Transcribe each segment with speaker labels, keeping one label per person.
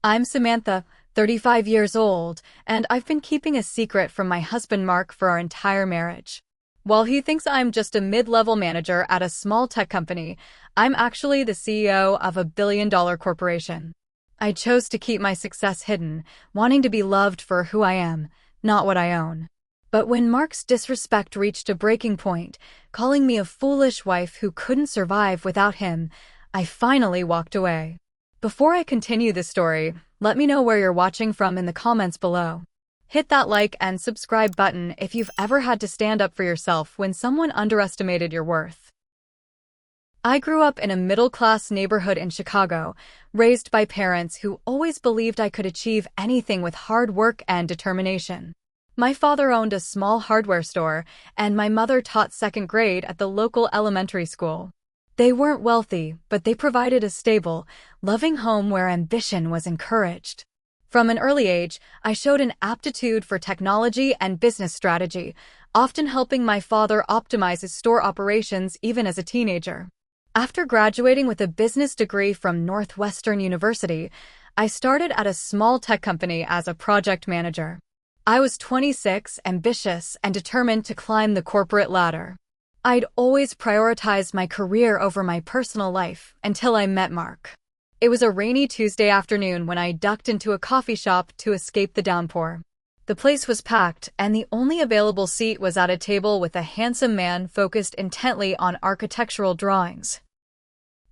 Speaker 1: I'm Samantha, 35 years old, and I've been keeping a secret from my husband Mark for our entire marriage. While he thinks I'm just a mid-level manager at a small tech company, I'm actually the CEO of a billion-dollar corporation. I chose to keep my success hidden, wanting to be loved for who I am, not what I own. But when Mark's disrespect reached a breaking point, calling me a foolish wife who couldn't survive without him, I finally walked away. Before I continue the story, let me know where you're watching from in the comments below. Hit that like and subscribe button if you've ever had to stand up for yourself when someone underestimated your worth. I grew up in a middle-class neighborhood in Chicago, raised by parents who always believed I could achieve anything with hard work and determination. My father owned a small hardware store, and my mother taught second grade at the local elementary school. They weren't wealthy, but they provided a stable, loving home where ambition was encouraged. From an early age, I showed an aptitude for technology and business strategy, often helping my father optimize his store operations even as a teenager. After graduating with a business degree from Northwestern University, I started at a small tech company as a project manager. I was 26, ambitious, and determined to climb the corporate ladder. I'd always prioritized my career over my personal life until I met Mark. It was a rainy Tuesday afternoon when I ducked into a coffee shop to escape the downpour. The place was packed, and the only available seat was at a table with a handsome man focused intently on architectural drawings.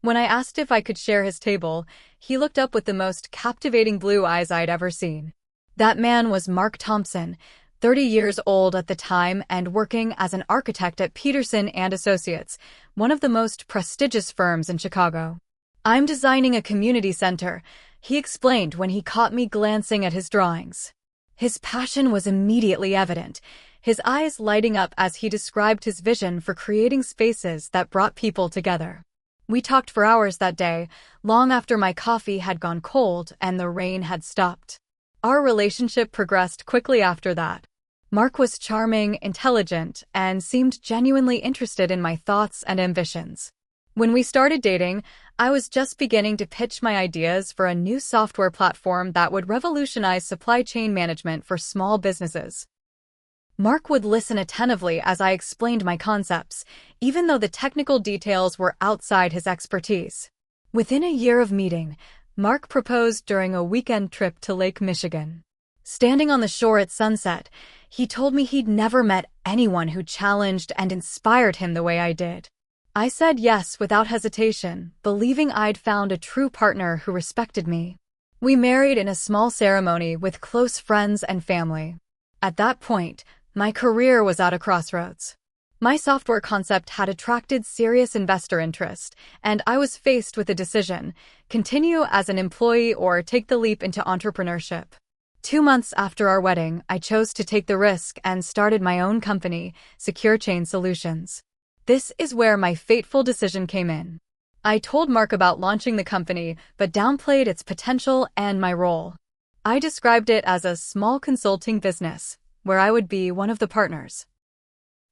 Speaker 1: When I asked if I could share his table, he looked up with the most captivating blue eyes I'd ever seen. That man was Mark Thompson, 30 years old at the time and working as an architect at Peterson & Associates, one of the most prestigious firms in Chicago. "I'm designing a community center," he explained when he caught me glancing at his drawings. His passion was immediately evident, his eyes lighting up as he described his vision for creating spaces that brought people together. We talked for hours that day, long after my coffee had gone cold and the rain had stopped. Our relationship progressed quickly after that. Mark was charming, intelligent, and seemed genuinely interested in my thoughts and ambitions. When we started dating, I was just beginning to pitch my ideas for a new software platform that would revolutionize supply chain management for small businesses. Mark would listen attentively as I explained my concepts, even though the technical details were outside his expertise. Within a year of meeting, Mark proposed during a weekend trip to Lake Michigan. Standing on the shore at sunset, he told me he'd never met anyone who challenged and inspired him the way I did. I said yes without hesitation, believing I'd found a true partner who respected me. We married in a small ceremony with close friends and family. At that point, my career was at a crossroads. My software concept had attracted serious investor interest, and I was faced with a decision: continue as an employee or take the leap into entrepreneurship. 2 months after our wedding, I chose to take the risk and started my own company, Secure Chain Solutions. This is where my fateful decision came in. I told Mark about launching the company, but downplayed its potential and my role. I described it as a small consulting business, where I would be one of the partners.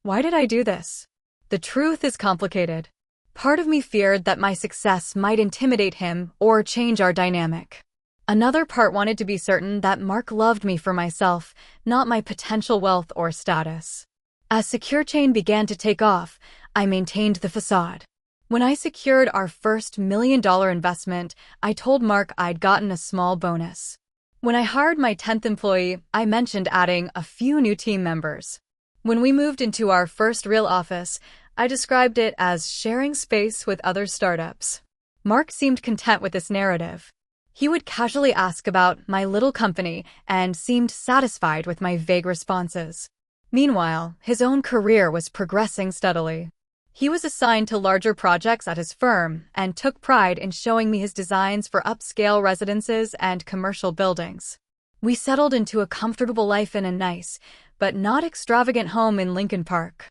Speaker 1: Why did I do this? The truth is complicated. Part of me feared that my success might intimidate him or change our dynamic. Another part wanted to be certain that Mark loved me for myself, not my potential wealth or status. As Secure Chain began to take off, I maintained the facade. When I secured our first $1 million investment, I told Mark I'd gotten a small bonus. When I hired my 10th employee, I mentioned adding a few new team members. When we moved into our first real office, I described it as sharing space with other startups. Mark seemed content with this narrative. He would casually ask about my little company and seemed satisfied with my vague responses. Meanwhile, his own career was progressing steadily. He was assigned to larger projects at his firm and took pride in showing me his designs for upscale residences and commercial buildings. We settled into a comfortable life in a nice, but not extravagant home in Lincoln Park.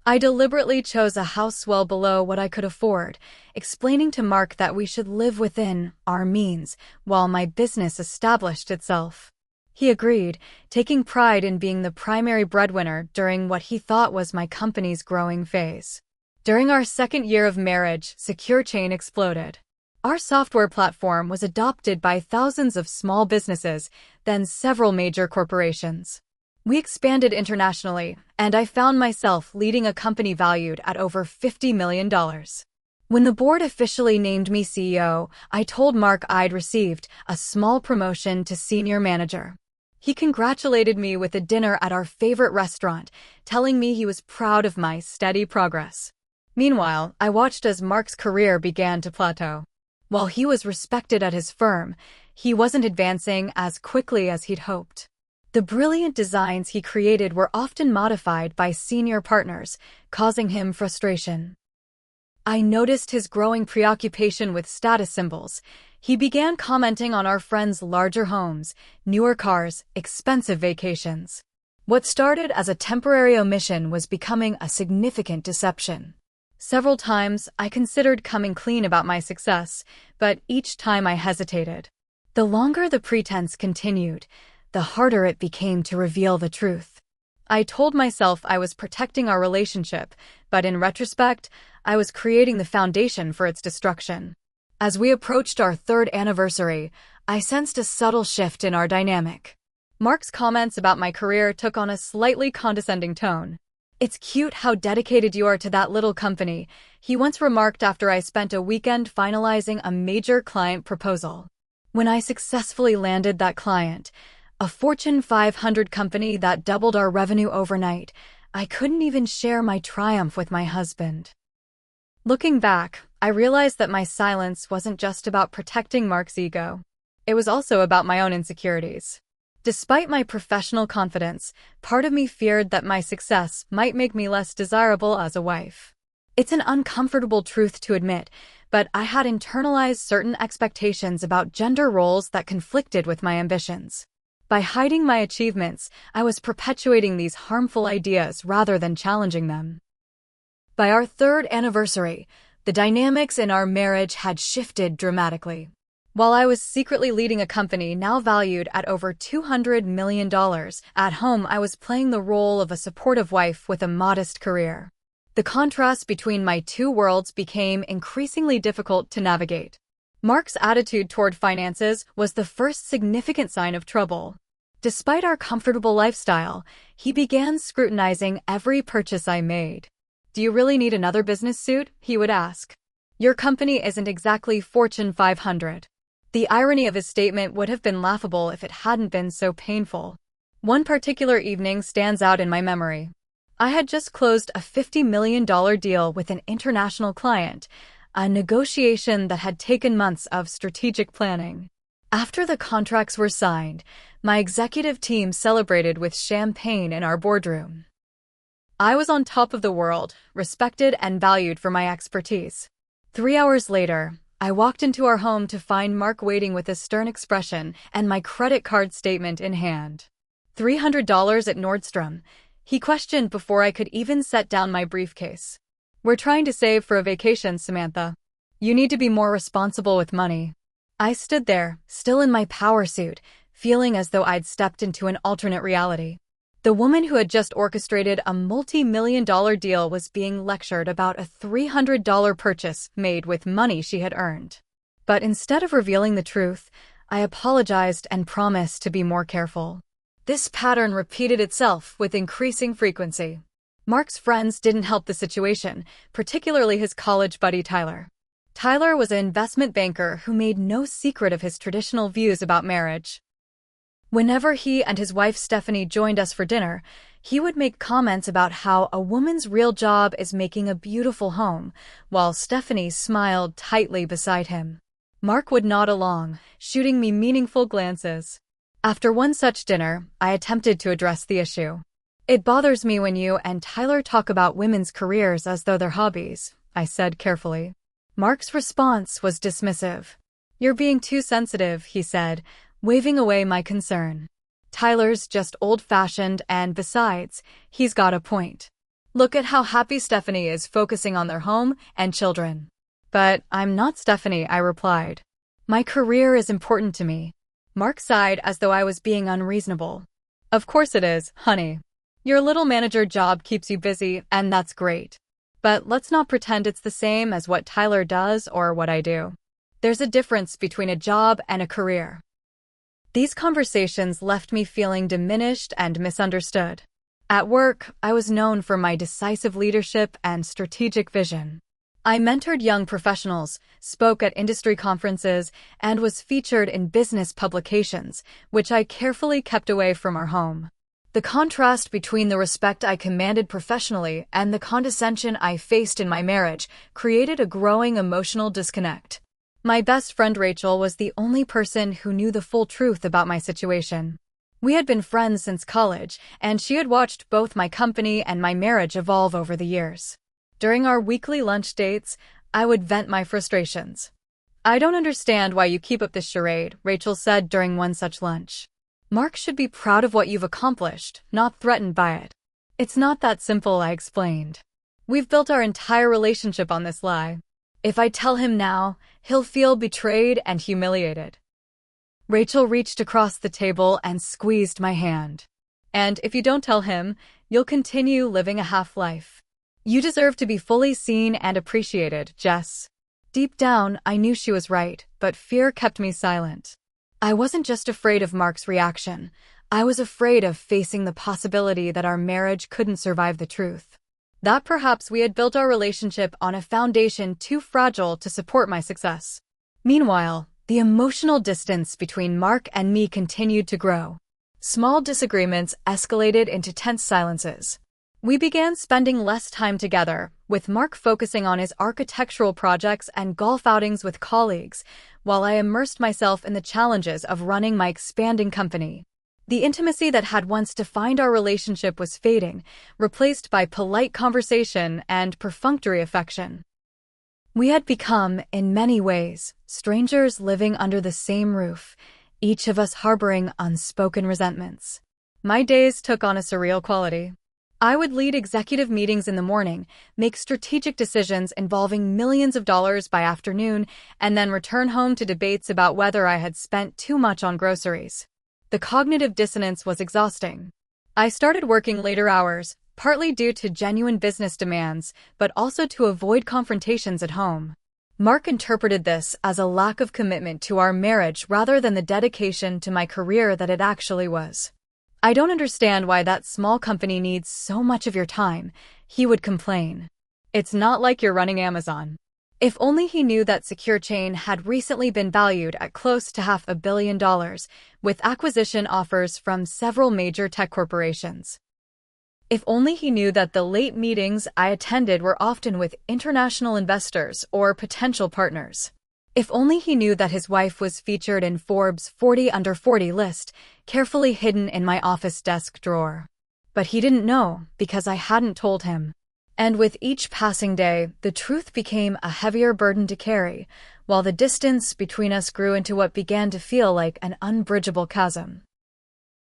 Speaker 1: I deliberately chose a house well below what I could afford, explaining to Mark that we should live within our means while my business established itself. He agreed, taking pride in being the primary breadwinner during what he thought was my company's growing phase. During our second year of marriage, Secure Chain exploded. Our software platform was adopted by thousands of small businesses, then several major corporations. We expanded internationally, and I found myself leading a company valued at over $50 million. When the board officially named me CEO, I told Mark I'd received a small promotion to senior manager. He congratulated me with a dinner at our favorite restaurant, telling me he was proud of my steady progress. Meanwhile, I watched as Mark's career began to plateau. While he was respected at his firm, he wasn't advancing as quickly as he'd hoped. The brilliant designs he created were often modified by senior partners, causing him frustration. I noticed his growing preoccupation with status symbols. He began commenting on our friends' larger homes, newer cars, expensive vacations. What started as a temporary omission was becoming a significant deception. Several times, I considered coming clean about my success, but each time I hesitated. The longer the pretense continued, the harder it became to reveal the truth. I told myself I was protecting our relationship, but in retrospect, I was creating the foundation for its destruction. As we approached our 3rd anniversary, I sensed a subtle shift in our dynamic. Mark's comments about my career took on a slightly condescending tone. "It's cute how dedicated you are to that little company," he once remarked after I spent a weekend finalizing a major client proposal. When I successfully landed that client, a Fortune 500 company that doubled our revenue overnight, I couldn't even share my triumph with my husband. Looking back, I realized that my silence wasn't just about protecting Mark's ego. It was also about my own insecurities. Despite my professional confidence, part of me feared that my success might make me less desirable as a wife. It's an uncomfortable truth to admit, but I had internalized certain expectations about gender roles that conflicted with my ambitions. By hiding my achievements, I was perpetuating these harmful ideas rather than challenging them. By our 3rd anniversary, the dynamics in our marriage had shifted dramatically. While I was secretly leading a company now valued at over $200 million, at home I was playing the role of a supportive wife with a modest career. The contrast between my two worlds became increasingly difficult to navigate. Mark's attitude toward finances was the first significant sign of trouble. Despite our comfortable lifestyle, he began scrutinizing every purchase I made. "Do you really need another business suit?" he would ask. "Your company isn't exactly Fortune 500. The irony of his statement would have been laughable if it hadn't been so painful. One particular evening stands out in my memory. I had just closed a $50 million deal with an international client, a negotiation that had taken months of strategic planning. After the contracts were signed, my executive team celebrated with champagne in our boardroom. I was on top of the world, respected and valued for my expertise. 3 hours later, I walked into our home to find Mark waiting with a stern expression and my credit card statement in hand. $300 at Nordstrom, he questioned before I could even set down my briefcase. "We're trying to save for a vacation, Samantha. You need to be more responsible with money." I stood there, still in my power suit, feeling as though I'd stepped into an alternate reality. The woman who had just orchestrated a multi-million-dollar deal was being lectured about a $300 purchase made with money she had earned. But instead of revealing the truth, I apologized and promised to be more careful. This pattern repeated itself with increasing frequency. Mark's friends didn't help the situation, particularly his college buddy Tyler. Tyler was an investment banker who made no secret of his traditional views about marriage. Whenever he and his wife Stephanie joined us for dinner, he would make comments about how a woman's real job is making a beautiful home, while Stephanie smiled tightly beside him. Mark would nod along, shooting me meaningful glances. After one such dinner, I attempted to address the issue. "It bothers me when you and Tyler talk about women's careers as though they're hobbies," I said carefully. Mark's response was dismissive. "You're being too sensitive," he said, waving away my concern. "Tyler's just old-fashioned and besides, he's got a point. Look at how happy Stephanie is focusing on their home and children." "But I'm not Stephanie," I replied. "My career is important to me." Mark sighed as though I was being unreasonable. "Of course it is, honey. Your little manager job keeps you busy, and that's great. But let's not pretend it's the same as what Tyler does or what I do. There's a difference between a job and a career. These conversations left me feeling diminished and misunderstood. At work, I was known for my decisive leadership and strategic vision. I mentored young professionals, spoke at industry conferences, and was featured in business publications, which I carefully kept away from our home. The contrast between the respect I commanded professionally and the condescension I faced in my marriage created a growing emotional disconnect. My best friend Rachel was the only person who knew the full truth about my situation. We had been friends since college, and she had watched both my company and my marriage evolve over the years. During our weekly lunch dates, I would vent my frustrations. "I don't understand why you keep up this charade," Rachel said during one such lunch. "Mark should be proud of what you've accomplished, not threatened by it." "It's not that simple," I explained. "We've built our entire relationship on this lie. If I tell him now, he'll feel betrayed and humiliated." Rachel reached across the table and squeezed my hand. "And if you don't tell him, you'll continue living a half-life. You deserve to be fully seen and appreciated, Jess." Deep down, I knew she was right, but fear kept me silent. I wasn't just afraid of Mark's reaction. I was afraid of facing the possibility that our marriage couldn't survive the truth. That perhaps we had built our relationship on a foundation too fragile to support my success. Meanwhile, the emotional distance between Mark and me continued to grow. Small disagreements escalated into tense silences. We began spending less time together, with Mark focusing on his architectural projects and golf outings with colleagues, while I immersed myself in the challenges of running my expanding company. The intimacy that had once defined our relationship was fading, replaced by polite conversation and perfunctory affection. We had become, in many ways, strangers living under the same roof, each of us harboring unspoken resentments. My days took on a surreal quality. I would lead executive meetings in the morning, make strategic decisions involving millions of dollars by afternoon, and then return home to debates about whether I had spent too much on groceries. The cognitive dissonance was exhausting. I started working later hours, partly due to genuine business demands, but also to avoid confrontations at home. Mark interpreted this as a lack of commitment to our marriage rather than the dedication to my career that it actually was. "I don't understand why that small company needs so much of your time," he would complain. "It's not like you're running Amazon." If only he knew that Secure Chain had recently been valued at close to $500 million, with acquisition offers from several major tech corporations. If only he knew that the late meetings I attended were often with international investors or potential partners. If only he knew that his wife was featured in Forbes' 40 Under 40 list, carefully hidden in my office desk drawer. But he didn't know, because I hadn't told him. And with each passing day, the truth became a heavier burden to carry, while the distance between us grew into what began to feel like an unbridgeable chasm.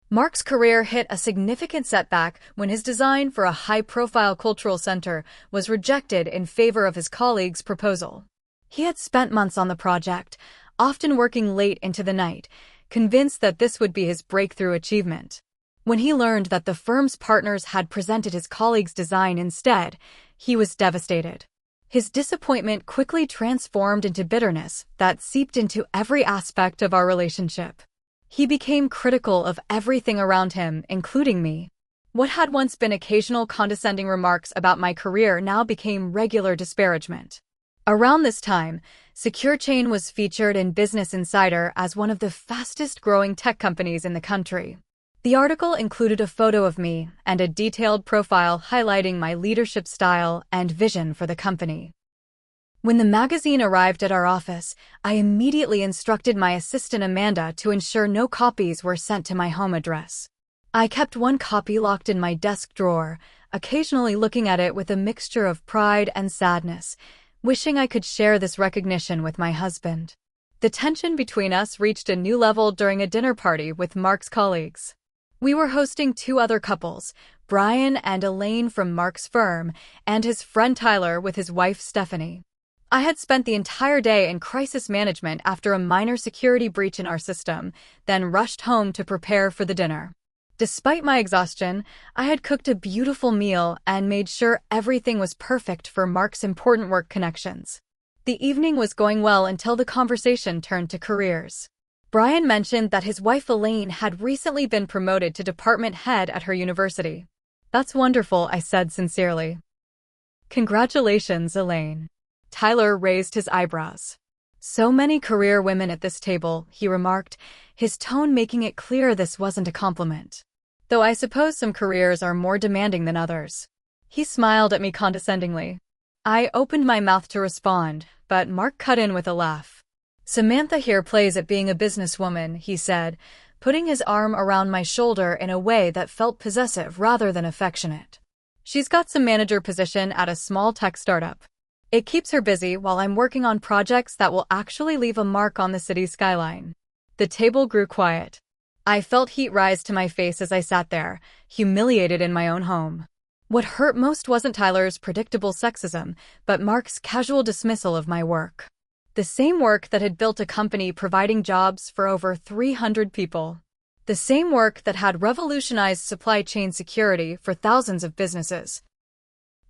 Speaker 1: Mark's career hit a significant setback when his design for a high-profile cultural center was rejected in favor of his colleague's proposal. He had spent months on the project, often working late into the night, convinced that this would be his breakthrough achievement. When he learned that the firm's partners had presented his colleague's design instead, he was devastated. His disappointment quickly transformed into bitterness that seeped into every aspect of our relationship. He became critical of everything around him, including me. What had once been occasional condescending remarks about my career now became regular disparagement. Around this time, Secure Chain was featured in Business Insider as one of the fastest-growing tech companies in the country. The article included a photo of me and a detailed profile highlighting my leadership style and vision for the company. When the magazine arrived at our office, I immediately instructed my assistant Amanda to ensure no copies were sent to my home address. I kept one copy locked in my desk drawer, occasionally looking at it with a mixture of pride and sadness, wishing I could share this recognition with my husband. The tension between us reached a new level during a dinner party with Mark's colleagues. We were hosting two other couples, Brian and Elaine from Mark's firm, and his friend Tyler with his wife Stephanie. I had spent the entire day in crisis management after a minor security breach in our system, then rushed home to prepare for the dinner. Despite my exhaustion, I had cooked a beautiful meal and made sure everything was perfect for Mark's important work connections. The evening was going well until the conversation turned to careers. Brian mentioned that his wife Elaine had recently been promoted to department head at her university. That's wonderful, I said sincerely. Congratulations, Elaine. Tyler raised his eyebrows. So many career women at this table, he remarked, his tone making it clear this wasn't a compliment. Though I suppose some careers are more demanding than others. He smiled at me condescendingly. I opened my mouth to respond, but Mark cut in with a laugh. Samantha here plays at being a businesswoman, he said, putting his arm around my shoulder in a way that felt possessive rather than affectionate. She's got some manager position at a small tech startup. It keeps her busy while I'm working on projects that will actually leave a mark on the city's skyline. The table grew quiet. I felt heat rise to my face as I sat there, humiliated in my own home. What hurt most wasn't Tyler's predictable sexism, but Mark's casual dismissal of my work. The same work that had built a company providing jobs for over 300 people. The same work that had revolutionized supply chain security for thousands of businesses.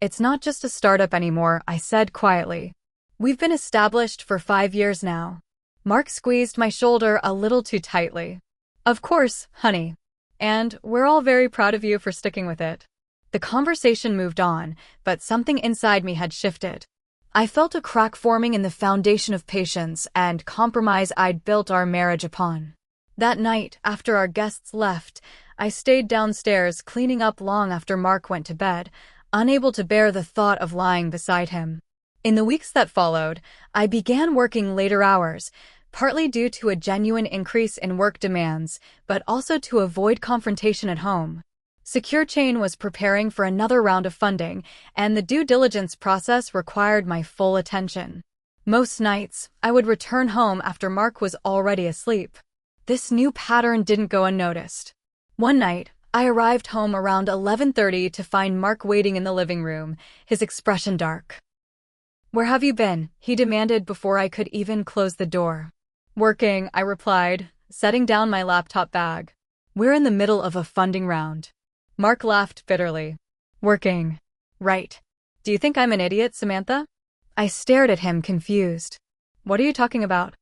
Speaker 1: It's not just a startup anymore, I said quietly. We've been established for 5 years now. Mark squeezed my shoulder a little too tightly. Of course, honey. And we're all very proud of you for sticking with it. The conversation moved on, but something inside me had shifted. I felt a crack forming in the foundation of patience and compromise I'd built our marriage upon. That night, after our guests left, I stayed downstairs cleaning up long after Mark went to bed, unable to bear the thought of lying beside him. In the weeks that followed, I began working later hours, partly due to a genuine increase in work demands, but also to avoid confrontation at home. SecureChain was preparing for another round of funding, and the due diligence process required my full attention. Most nights, I would return home after Mark was already asleep. This new pattern didn't go unnoticed. One night, I arrived home around 11:30 to find Mark waiting in the living room, his expression dark. "Where have you been?" he demanded before I could even close the door. "Working," I replied, setting down my laptop bag. "We're in the middle of a funding round." Mark laughed bitterly. "Working. Right. Do you think I'm an idiot, Samantha?" I stared at him confused. "What are you talking about?"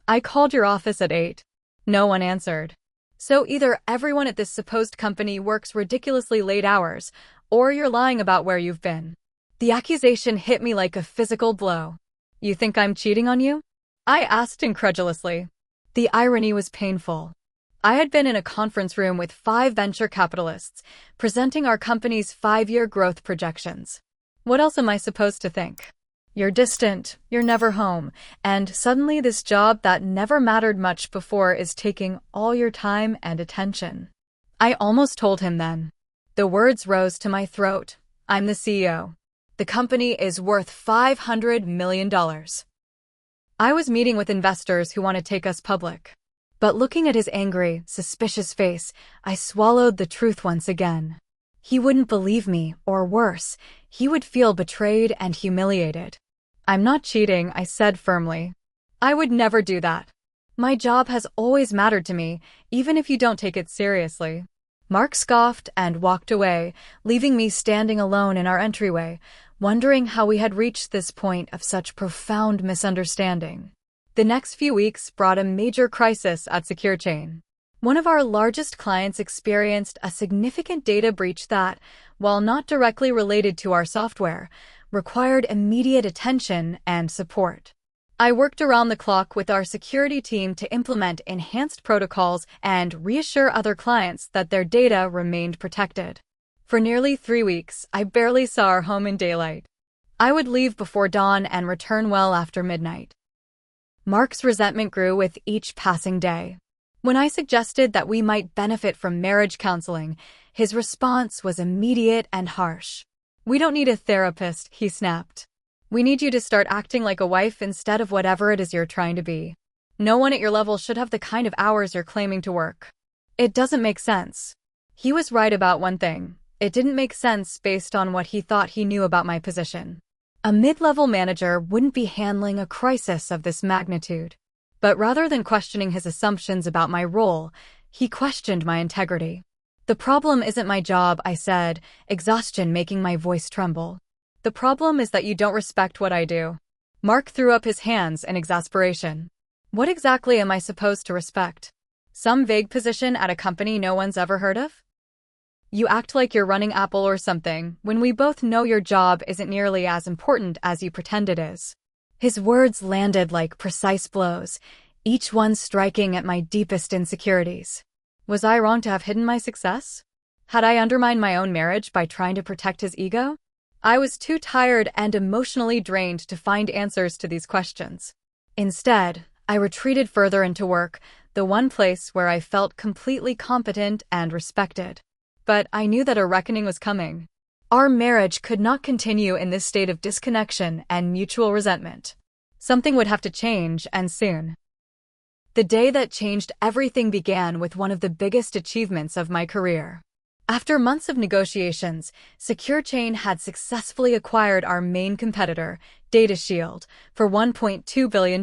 Speaker 1: "I called your office at 8. No one answered. So either everyone at this supposed company works ridiculously late hours, or you're lying about where you've been. The accusation hit me like a physical blow. "You think I'm cheating on you?" I asked incredulously. The irony was painful. I had been in a conference room with 5 venture capitalists, presenting our company's 5-year growth projections. What else am I supposed to think? You're distant, you're never home, and suddenly this job that never mattered much before is taking all your time and attention. I almost told him then. The words rose to my throat. I'm the CEO. The company is worth $500 million. I was meeting with investors who want to take us public. But looking at his angry, suspicious face, I swallowed the truth once again. He wouldn't believe me, or worse, he would feel betrayed and humiliated. "I'm not cheating," I said firmly. "I would never do that. My job has always mattered to me, even if you don't take it seriously." Mark scoffed and walked away, leaving me standing alone in our entryway, wondering how we had reached this point of such profound misunderstanding. The next few weeks brought a major crisis at SecureChain. One of our largest clients experienced a significant data breach that, while not directly related to our software, required immediate attention and support. I worked around the clock with our security team to implement enhanced protocols and reassure other clients that their data remained protected. For nearly 3 weeks, I barely saw our home in daylight. I would leave before dawn and return well after midnight. Mark's resentment grew with each passing day. When I suggested that we might benefit from marriage counseling, his response was immediate and harsh. "We don't need a therapist," he snapped. "We need you to start acting like a wife instead of whatever it is you're trying to be. No one at your level should have the kind of hours you're claiming to work. It doesn't make sense." He was right about one thing. It didn't make sense based on what he thought he knew about my position. A mid-level manager wouldn't be handling a crisis of this magnitude. But rather than questioning his assumptions about my role, he questioned my integrity. "The problem isn't my job," I said, exhaustion making my voice tremble. "The problem is that you don't respect what I do." Mark threw up his hands in exasperation. What exactly am I supposed to respect? Some vague position at a company no one's ever heard of? You act like you're running Apple or something, when we both know your job isn't nearly as important as you pretend it is. His words landed like precise blows, each one striking at my deepest insecurities. Was I wrong to have hidden my success? Had I undermined my own marriage by trying to protect his ego? I was too tired and emotionally drained to find answers to these questions. Instead, I retreated further into work, the one place where I felt completely competent and respected. But I knew that a reckoning was coming. Our marriage could not continue in this state of disconnection and mutual resentment. Something would have to change, and soon. The day that changed everything began with one of the biggest achievements of my career. After months of negotiations, SecureChain had successfully acquired our main competitor, DataShield, for $1.2 billion.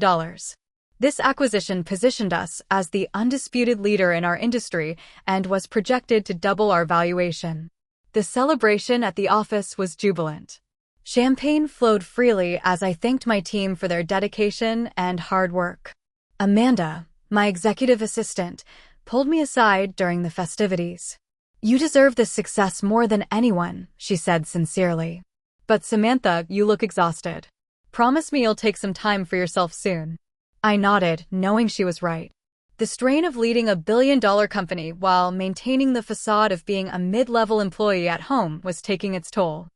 Speaker 1: This acquisition positioned us as the undisputed leader in our industry and was projected to double our valuation. The celebration at the office was jubilant. Champagne flowed freely as I thanked my team for their dedication and hard work. Amanda, my executive assistant, pulled me aside during the festivities. "You deserve this success more than anyone," she said sincerely. "But Samantha, you look exhausted. Promise me you'll take some time for yourself soon." I nodded, knowing she was right. The strain of leading a billion-dollar company while maintaining the facade of being a mid-level employee at home was taking its toll.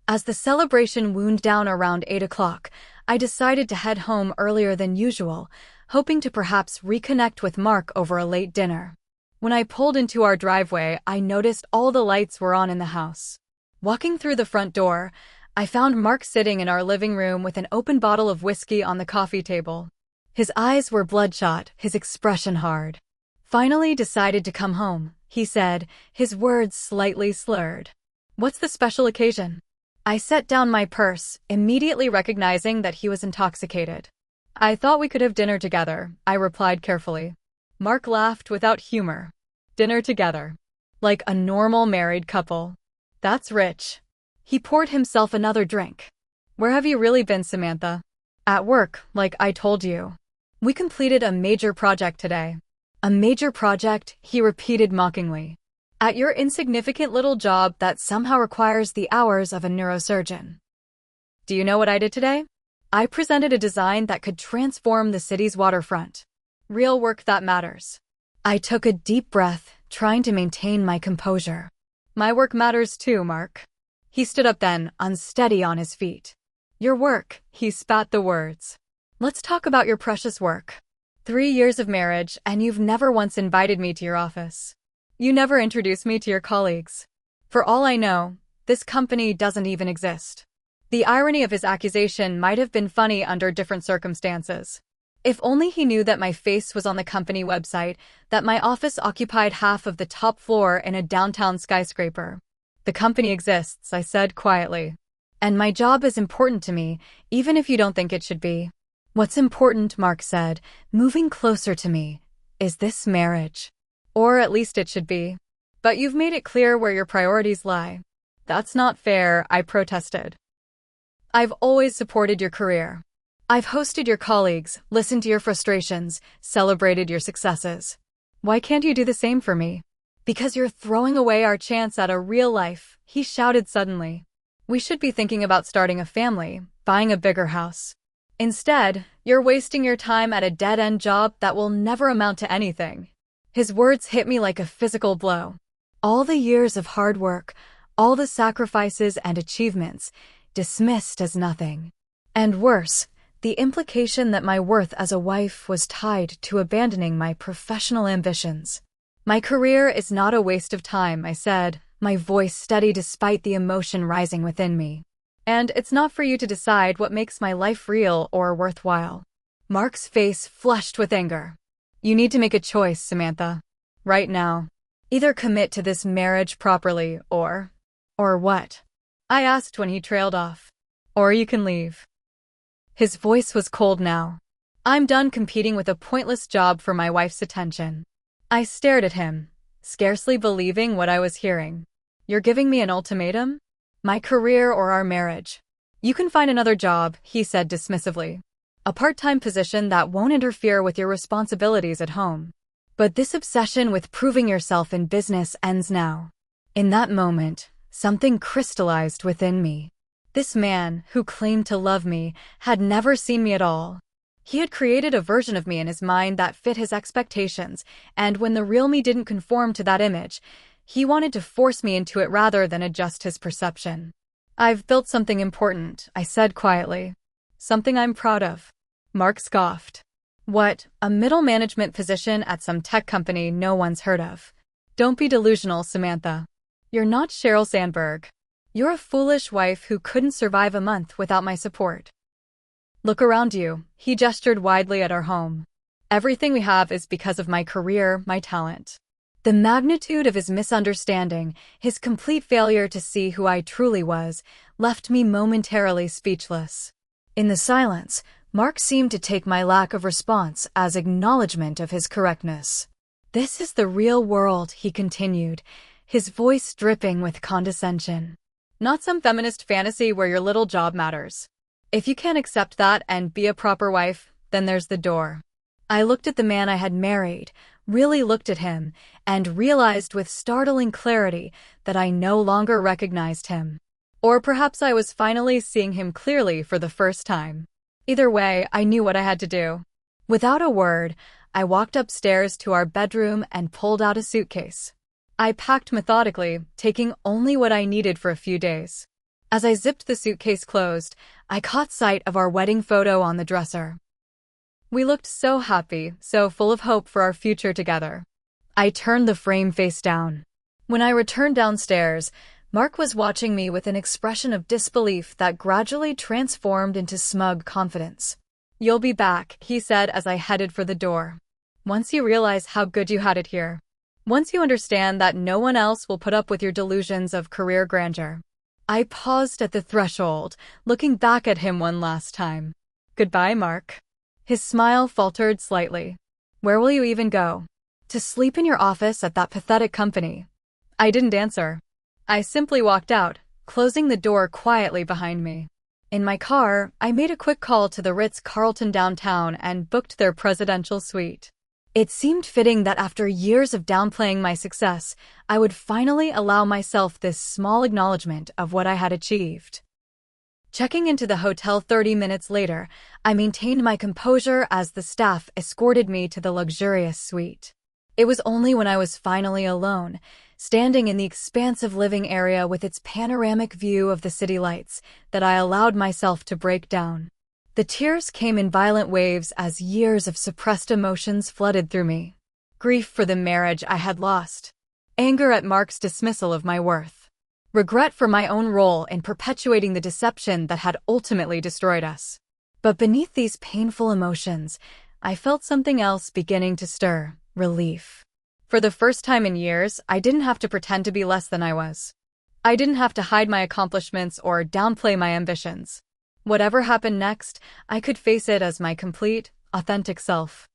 Speaker 1: As the celebration wound down around 8 o'clock, I decided to head home earlier than usual, hoping to perhaps reconnect with Mark over a late dinner. When I pulled into our driveway, I noticed all the lights were on in the house. Walking through the front door, I found Mark sitting in our living room with an open bottle of whiskey on the coffee table. His eyes were bloodshot, his expression hard. "Finally decided to come home," he said, his words slightly slurred. "What's the special occasion?" I set down my purse, immediately recognizing that he was intoxicated. "I thought we could have dinner together," I replied carefully. Mark laughed without humor. "Dinner together. Like a normal married couple. That's rich." He poured himself another drink. "Where have you really been, Samantha?" "At work, like I told you. We completed a major project today." "A major project," he repeated mockingly. "At your insignificant little job that somehow requires the hours of a neurosurgeon." "Do you know what I did today?" "I presented a design that could transform the city's waterfront. Real work that matters." I took a deep breath, trying to maintain my composure. "My work matters too, Mark." He stood up then, unsteady on his feet. "Your work," he spat the words. "Let's talk about your precious work. 3 years of marriage, and you've never once invited me to your office. You never introduced me to your colleagues. For all I know, this company doesn't even exist." The irony of his accusation might have been funny under different circumstances. If only he knew that my face was on the company website, that my office occupied half of the top floor in a downtown skyscraper. "The company exists," I said quietly. "And my job is important to me, even if you don't think it should be." "What's important," Mark said, moving closer to me, "is this marriage. Or at least it should be. But you've made it clear where your priorities lie." "That's not fair," I protested. "I've always supported your career. I've hosted your colleagues, listened to your frustrations, celebrated your successes. Why can't you do the same for me?" "Because you're throwing away our chance at a real life," he shouted suddenly. "We should be thinking about starting a family, buying a bigger house. Instead, you're wasting your time at a dead-end job that will never amount to anything." His words hit me like a physical blow. All the years of hard work, all the sacrifices and achievements, dismissed as nothing. And worse, the implication that my worth as a wife was tied to abandoning my professional ambitions. "My career is not a waste of time," I said, my voice steady despite the emotion rising within me. "And it's not for you to decide what makes my life real or worthwhile." Mark's face flushed with anger. "You need to make a choice, Samantha. Right now. Either commit to this marriage properly or what?" I asked when he trailed off. "Or you can leave." His voice was cold now. "I'm done competing with a pointless job for my wife's attention." I stared at him, scarcely believing what I was hearing. "You're giving me an ultimatum? My career or our marriage?" You can find another job, he said dismissively. A part-time position that won't interfere with your responsibilities at home. But this obsession with proving yourself in business ends now. In that moment, something crystallized within me. This man, who claimed to love me, had never seen me at all. He had created a version of me in his mind that fit his expectations, and when the real me didn't conform to that image, he wanted to force me into it rather than adjust his perception. I've built something important, I said quietly. Something I'm proud of. Mark scoffed. What, a middle management position at some tech company no one's heard of? Don't be delusional, Samantha. You're not Sheryl Sandberg. You're a foolish wife who couldn't survive a month without my support. Look around you, he gestured widely at our home. Everything we have is because of my career, my talent. The magnitude of his misunderstanding, his complete failure to see who I truly was, left me momentarily speechless. In the silence, Mark seemed to take my lack of response as acknowledgement of his correctness. This is the real world, he continued, his voice dripping with condescension. Not some feminist fantasy where your little job matters. If you can't accept that and be a proper wife, then there's the door. I looked at the man I had married, really looked at him, and realized with startling clarity that I no longer recognized him. Or perhaps I was finally seeing him clearly for the first time. Either way, I knew what I had to do. Without a word, I walked upstairs to our bedroom and pulled out a suitcase. I packed methodically, taking only what I needed for a few days. As I zipped the suitcase closed, I caught sight of our wedding photo on the dresser. We looked so happy, so full of hope for our future together. I turned the frame face down. When I returned downstairs, Mark was watching me with an expression of disbelief that gradually transformed into smug confidence. You'll be back, he said as I headed for the door. Once you realize how good you had it here. Once you understand that no one else will put up with your delusions of career grandeur. I paused at the threshold, looking back at him one last time. Goodbye, Mark. His smile faltered slightly. Where will you even go? To sleep in your office at that pathetic company? I didn't answer. I simply walked out, closing the door quietly behind me. In my car, I made a quick call to the Ritz-Carlton downtown and booked their presidential suite. It seemed fitting that after years of downplaying my success, I would finally allow myself this small acknowledgement of what I had achieved. Checking into the hotel 30 minutes later, I maintained my composure as the staff escorted me to the luxurious suite. It was only when I was finally alone, standing in the expansive living area with its panoramic view of the city lights, that I allowed myself to break down. The tears came in violent waves as years of suppressed emotions flooded through me. Grief for the marriage I had lost. Anger at Mark's dismissal of my worth. Regret for my own role in perpetuating the deception that had ultimately destroyed us. But beneath these painful emotions, I felt something else beginning to stir. Relief. For the first time in years, I didn't have to pretend to be less than I was. I didn't have to hide my accomplishments or downplay my ambitions. Whatever happened next, I could face it as my complete, authentic self.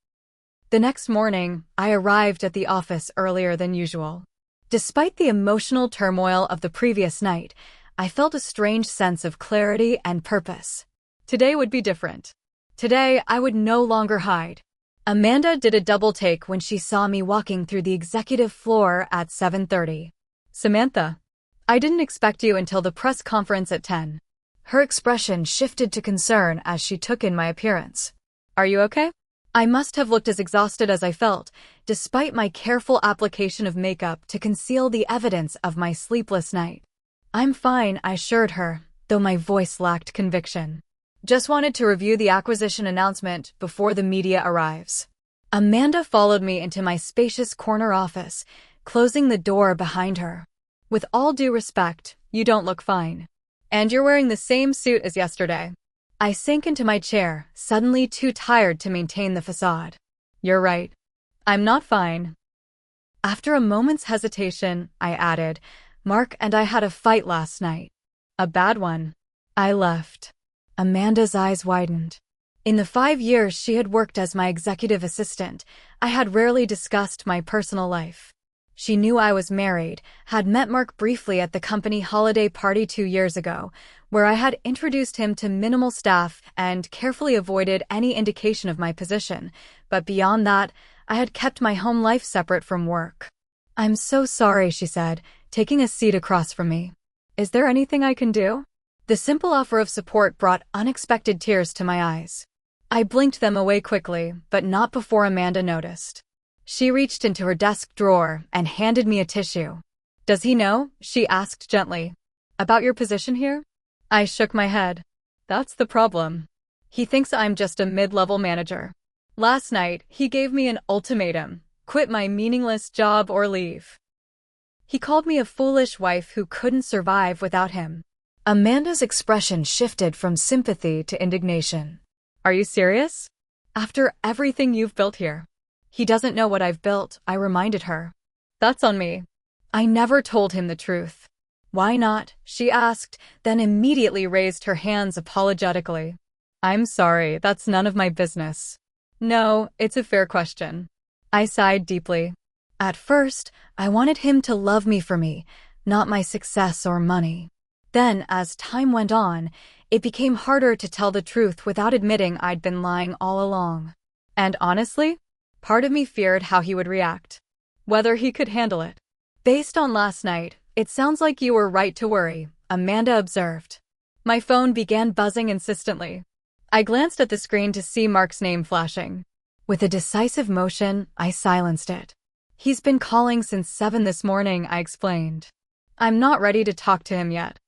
Speaker 1: The next morning, I arrived at the office earlier than usual. Despite the emotional turmoil of the previous night, I felt a strange sense of clarity and purpose. Today would be different. Today, I would no longer hide. Amanda did a double take when she saw me walking through the executive floor at 7:30. Samantha, I didn't expect you until the press conference at 10. Her expression shifted to concern as she took in my appearance. Are you okay? I must have looked as exhausted as I felt, despite my careful application of makeup to conceal the evidence of my sleepless night. I'm fine, I assured her, though my voice lacked conviction. Just wanted to review the acquisition announcement before the media arrives. Amanda followed me into my spacious corner office, closing the door behind her. With all due respect, you don't look fine. And you're wearing the same suit as yesterday. I sank into my chair, suddenly too tired to maintain the facade. You're right. I'm not fine. After a moment's hesitation, I added, Mark and I had a fight last night. A bad one. I left. Amanda's eyes widened. In the 5 years she had worked as my executive assistant, I had rarely discussed my personal life. She knew I was married, had met Mark briefly at the company holiday party 2 years ago, where I had introduced him to minimal staff and carefully avoided any indication of my position, but beyond that, I had kept my home life separate from work. "I'm so sorry," she said, taking a seat across from me. "Is there anything I can do?" The simple offer of support brought unexpected tears to my eyes. I blinked them away quickly, but not before Amanda noticed. She reached into her desk drawer and handed me a tissue. "Does he know?" she asked gently. "About your position here?" I shook my head. "That's the problem. He thinks I'm just a mid-level manager. Last night, he gave me an ultimatum: quit my meaningless job or leave. He called me a foolish wife who couldn't survive without him." Amanda's expression shifted from sympathy to indignation. "Are you serious? After everything you've built here?" "He doesn't know what I've built," I reminded her. "That's on me." I never told him the truth. "Why not?" she asked, then immediately raised her hands apologetically. "I'm sorry, that's none of my business." "No, it's a fair question." I sighed deeply. At first, I wanted him to love me for me, not my success or money. Then, as time went on, it became harder to tell the truth without admitting I'd been lying all along. And honestly, part of me feared how he would react, whether he could handle it. "Based on last night, it sounds like you were right to worry," Amanda observed. My phone began buzzing insistently. I glanced at the screen to see Mark's name flashing. With a decisive motion, I silenced it. "He's been calling since 7 this morning," I explained. "I'm not ready to talk to him yet."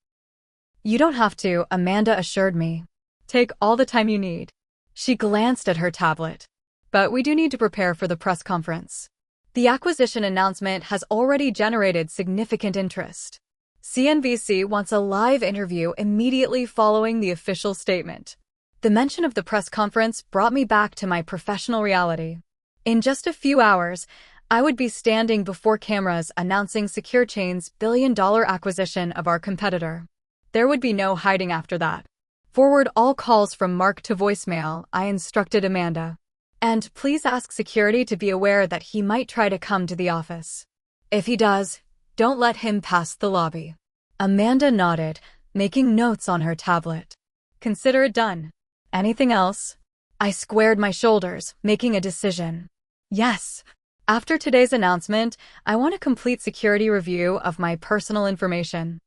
Speaker 1: "You don't have to," Amanda assured me. "Take all the time you need." She glanced at her tablet. "But we do need to prepare for the press conference. The acquisition announcement has already generated significant interest. CNBC wants a live interview immediately following the official statement." The mention of the press conference brought me back to my professional reality. In just a few hours, I would be standing before cameras announcing SecureChain's billion-dollar acquisition of our competitor. There would be no hiding after that. "Forward all calls from Mark to voicemail," I instructed Amanda. "And please ask security to be aware that he might try to come to the office. If he does, don't let him pass the lobby." Amanda nodded, making notes on her tablet. "Consider it done. Anything else?" I squared my shoulders, making a decision. "Yes. After today's announcement, I want a complete security review of my personal information.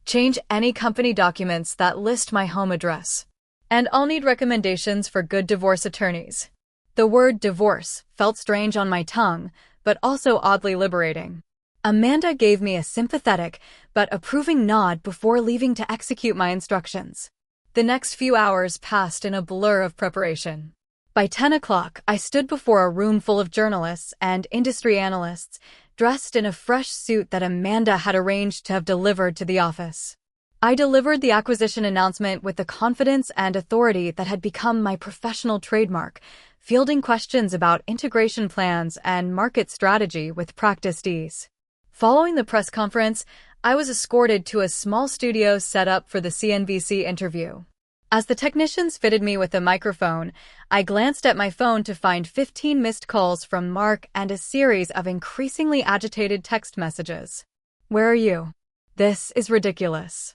Speaker 1: Change any company documents that list my home address. And I'll need recommendations for good divorce attorneys." The word divorce felt strange on my tongue, but also oddly liberating. Amanda gave me a sympathetic but approving nod before leaving to execute my instructions. The next few hours passed in a blur of preparation. By 10 o'clock, I stood before a room full of journalists and industry analysts, dressed in a fresh suit that Amanda had arranged to have delivered to the office. I delivered the acquisition announcement with the confidence and authority that had become my professional trademark, fielding questions about integration plans and market strategy with practiced ease. Following the press conference, I was escorted to a small studio set up for the CNBC interview. As the technicians fitted me with a microphone, I glanced at my phone to find 15 missed calls from Mark and a series of increasingly agitated text messages. "Where are you? This is ridiculous.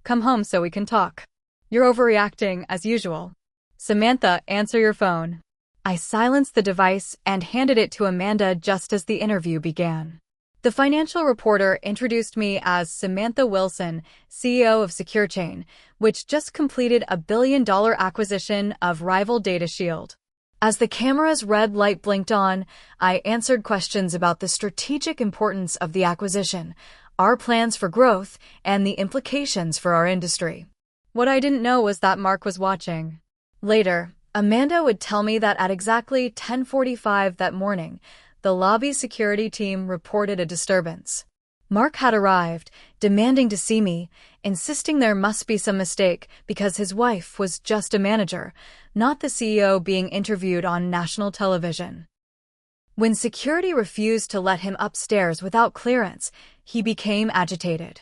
Speaker 1: Come home so we can talk. You're overreacting as usual. Samantha, answer your phone." I silenced the device and handed it to Amanda just as the interview began. The financial reporter introduced me as Samantha Wilson, CEO of SecureChain, which just completed a billion-dollar acquisition of rival DataShield. As the camera's red light blinked on, I answered questions about the strategic importance of the acquisition, our plans for growth, and the implications for our industry. What I didn't know was that Mark was watching. Later, Amanda would tell me that at exactly 10:45 that morning, the lobby security team reported a disturbance. Mark had arrived, demanding to see me, insisting there must be some mistake because his wife was just a manager, not the CEO being interviewed on national television. When security refused to let him upstairs without clearance, he became agitated.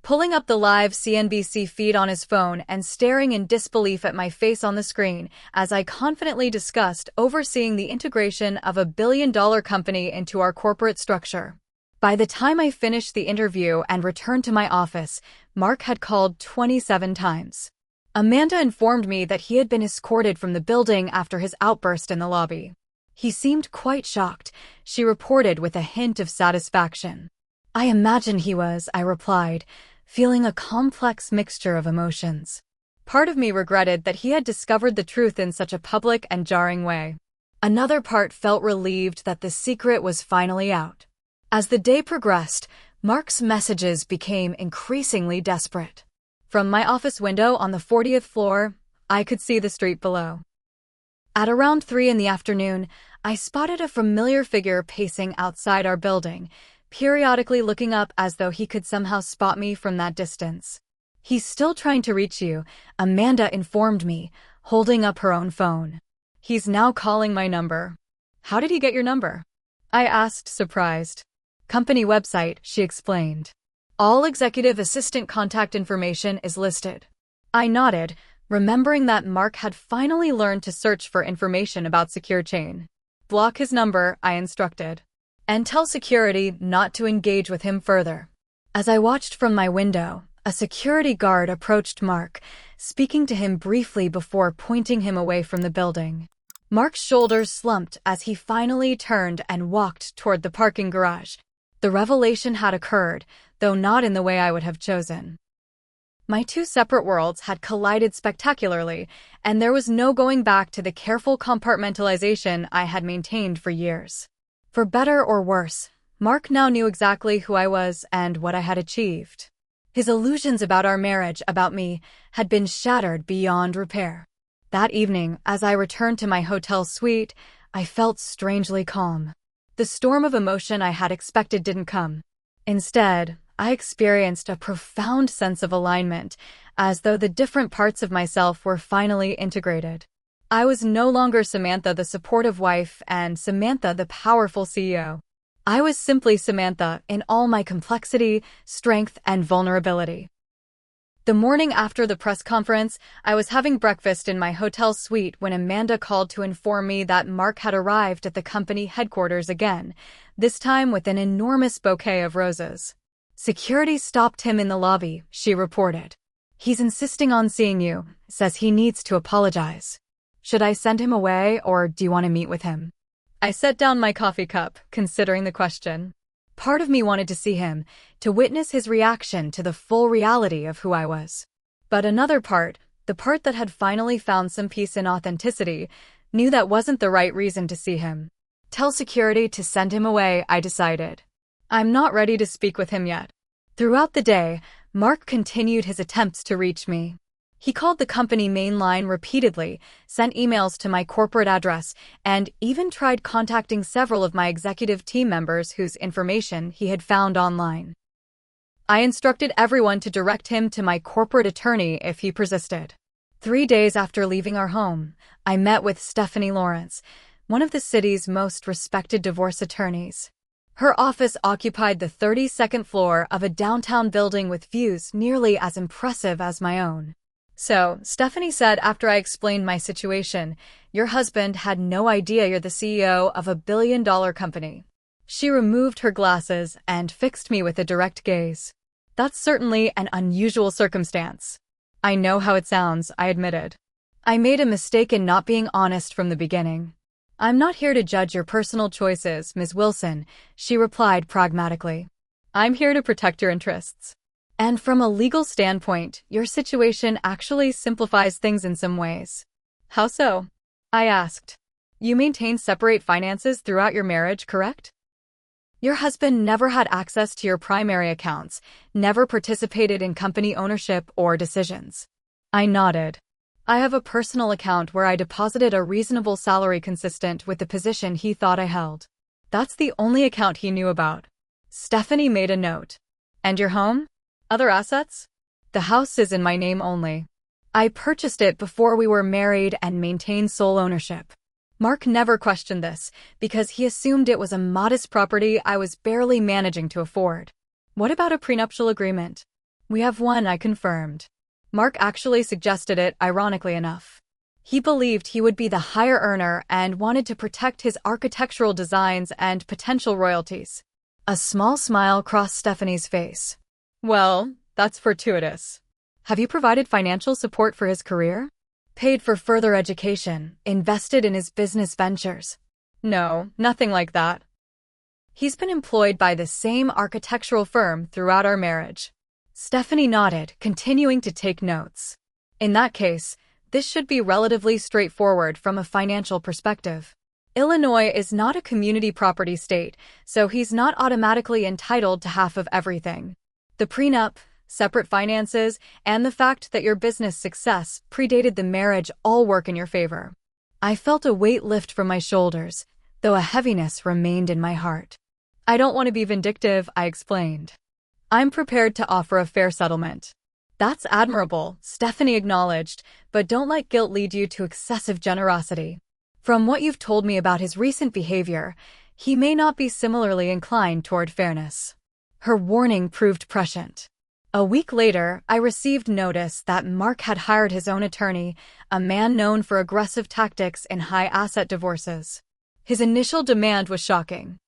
Speaker 1: pulling up the live CNBC feed on his phone and staring in disbelief at my face on the screen as I confidently discussed overseeing the integration of a billion-dollar company into our corporate structure. By the time I finished the interview and returned to my office, Mark had called 27 times. Amanda informed me that he had been escorted from the building after his outburst in the lobby. He seemed quite shocked, she reported with a hint of satisfaction. I imagine he was, I replied, feeling a complex mixture of emotions. Part of me regretted that he had discovered the truth in such a public and jarring way. Another part felt relieved that the secret was finally out. As the day progressed, Mark's messages became increasingly desperate. From my office window on the 40th floor, I could see the street below. At around 3 in the afternoon, I spotted a familiar figure pacing outside our building, periodically looking up as though he could somehow spot me from that distance. He's still trying to reach you, Amanda informed me, holding up her own phone. He's now calling my number. How did he get your number? I asked, surprised. Company website, she explained. All executive assistant contact information is listed. I nodded, remembering that Mark had finally learned to search for information about Secure Chain. Block his number, I instructed. And tell security not to engage with him further. As I watched from my window, a security guard approached Mark, speaking to him briefly before pointing him away from the building. Mark's shoulders slumped as he finally turned and walked toward the parking garage. The revelation had occurred, though not in the way I would have chosen. My two separate worlds had collided spectacularly, and there was no going back to the careful compartmentalization I had maintained for years. For better or worse, Mark now knew exactly who I was and what I had achieved. His illusions about our marriage, about me, had been shattered beyond repair. That evening, as I returned to my hotel suite, I felt strangely calm. The storm of emotion I had expected didn't come. Instead, I experienced a profound sense of alignment, as though the different parts of myself were finally integrated. I was no longer Samantha, the supportive wife, and Samantha, the powerful CEO. I was simply Samantha in all my complexity, strength, and vulnerability. The morning after the press conference, I was having breakfast in my hotel suite when Amanda called to inform me that Mark had arrived at the company headquarters again, this time with an enormous bouquet of roses. Security stopped him in the lobby, she reported. He's insisting on seeing you, says he needs to apologize. Should I send him away, or do you want to meet with him? I set down my coffee cup, considering the question. Part of me wanted to see him, to witness his reaction to the full reality of who I was. But another part, the part that had finally found some peace in authenticity, knew that wasn't the right reason to see him. Tell security to send him away, I decided. I'm not ready to speak with him yet. Throughout the day, Mark continued his attempts to reach me. He called the company main line repeatedly, sent emails to my corporate address, and even tried contacting several of my executive team members whose information he had found online. I instructed everyone to direct him to my corporate attorney if he persisted. 3 days after leaving our home, I met with Stephanie Lawrence, one of the city's most respected divorce attorneys. Her office occupied the 32nd floor of a downtown building with views nearly as impressive as my own. So, Stephanie said after I explained my situation, your husband had no idea you're the CEO of a billion-dollar company. She removed her glasses and fixed me with a direct gaze. That's certainly an unusual circumstance. I know how it sounds, I admitted. I made a mistake in not being honest from the beginning. I'm not here to judge your personal choices, Ms. Wilson, she replied pragmatically. I'm here to protect your interests. And from a legal standpoint, your situation actually simplifies things in some ways. How so? I asked. You maintain separate finances throughout your marriage, correct? Your husband never had access to your primary accounts, never participated in company ownership or decisions. I nodded. I have a personal account where I deposited a reasonable salary consistent with the position he thought I held. That's the only account he knew about. Stephanie made a note. And your home? Other assets? The house is in my name only. I purchased it before we were married and maintain sole ownership. Mark never questioned this, because he assumed it was a modest property I was barely managing to afford. What about a prenuptial agreement? We have one, I confirmed. Mark actually suggested it, ironically enough. He believed he would be the higher earner and wanted to protect his architectural designs and potential royalties. A small smile crossed Stephanie's face. Well, that's fortuitous. Have you provided financial support for his career? Paid for further education, invested in his business ventures? No, nothing like that. He's been employed by the same architectural firm throughout our marriage. Stephanie nodded, continuing to take notes. In that case, this should be relatively straightforward from a financial perspective. Illinois is not a community property state, so he's not automatically entitled to half of everything. The prenup, separate finances, and the fact that your business success predated the marriage all work in your favor. I felt a weight lift from my shoulders, though a heaviness remained in my heart. I don't want to be vindictive, I explained. I'm prepared to offer a fair settlement. That's admirable, Stephanie acknowledged, but don't let guilt lead you to excessive generosity. From what you've told me about his recent behavior, he may not be similarly inclined toward fairness. Her warning proved prescient. A week later, I received notice that Mark had hired his own attorney, a man known for aggressive tactics in high-asset divorces. His initial demand was shocking.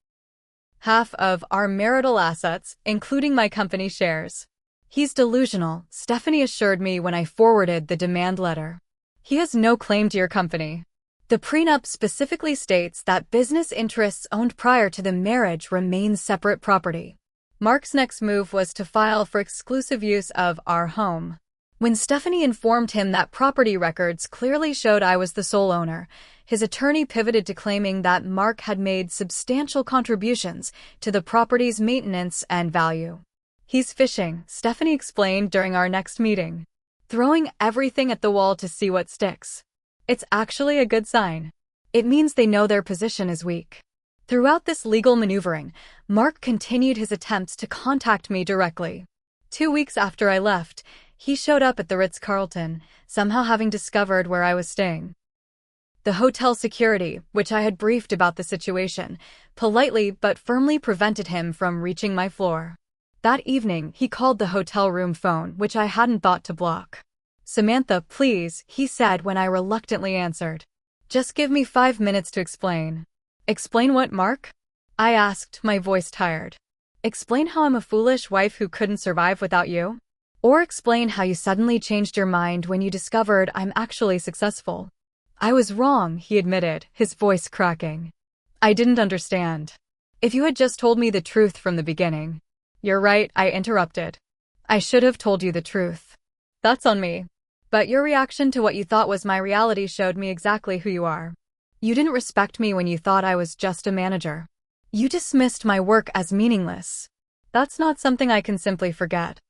Speaker 1: Half of our marital assets, including my company shares. He's delusional, Stephanie assured me when I forwarded the demand letter. He has no claim to your company. The prenup specifically states that business interests owned prior to the marriage remain separate property. Mark's next move was to file for exclusive use of our home. When Stephanie informed him that property records clearly showed I was the sole owner, his attorney pivoted to claiming that Mark had made substantial contributions to the property's maintenance and value. He's fishing, Stephanie explained during our next meeting. Throwing everything at the wall to see what sticks. It's actually a good sign. It means they know their position is weak. Throughout this legal maneuvering, Mark continued his attempts to contact me directly. 2 weeks after I left, he showed up at the Ritz-Carlton, somehow having discovered where I was staying. The hotel security, which I had briefed about the situation, politely but firmly prevented him from reaching my floor. That evening, he called the hotel room phone, which I hadn't thought to block. Samantha, please, he said when I reluctantly answered. Just give me 5 minutes to explain. Explain what, Mark? I asked, my voice tired. Explain how I'm a foolish wife who couldn't survive without you? Or explain how you suddenly changed your mind when you discovered I'm actually successful. I was wrong, he admitted, his voice cracking. I didn't understand. If you had just told me the truth from the beginning. You're right, I interrupted. I should have told you the truth. That's on me. But your reaction to what you thought was my reality showed me exactly who you are. You didn't respect me when you thought I was just a manager. You dismissed my work as meaningless. That's not something I can simply forget.